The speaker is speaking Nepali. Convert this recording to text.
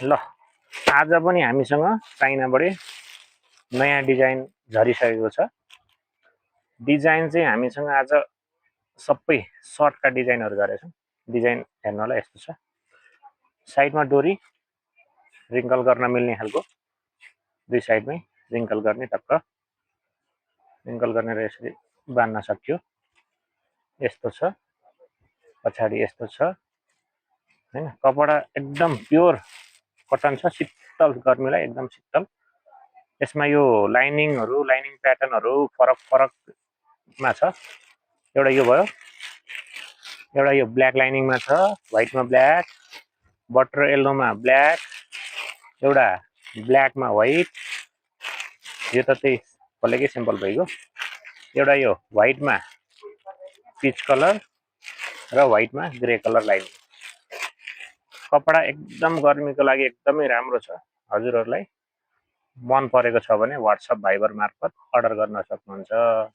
ल आज पनि हामीसँग चाइनाबाट नयाँ डिजाइन झरिसकेको छ। डिजाइन चाहिँ हामीसँग आज सबै सर्टका डिजाइनहरू गरेछौँ। डिजाइन हेर्नलाई यस्तो छ, साइडमा डोरी रिङ्कल गर्न मिल्ने खालको, दुई साइडमै रिङ्कल गर्ने, टक्क रिङ्कल गर्ने र यसरी बाँध्न सक्यो। यस्तो छ, पछाडि यस्तो छ हैन। कपडा एकदम प्योर कटन छ, शीतल गर्मीलाई एकदम शीतल। यसमा यो लाइनिङहरू, लाइनिङ प्याटर्नहरू फरक फरकमा छ। एउटा यो भयो, एउटा यो ब्ल्याक लाइनिङमा छ, व्हाइटमा ब्ल्याक, बटर येल्लोमा ब्ल्याक, एउटा ब्ल्याकमा व्हाइट, यो त त्यही भलेकै सिम्पल भइगयो। एउटा यो व्हाइटमा पिच कलर र व्हाइटमा ग्रे कलर लाइनिङ। कपडा एकदम गर्मीको लागि एकदमै राम्रो छ। हजुरहरूलाई मन परेको छ भने व्हाट्सएप भाइबर मार्फत अर्डर गर्न सक्नुहुन्छ।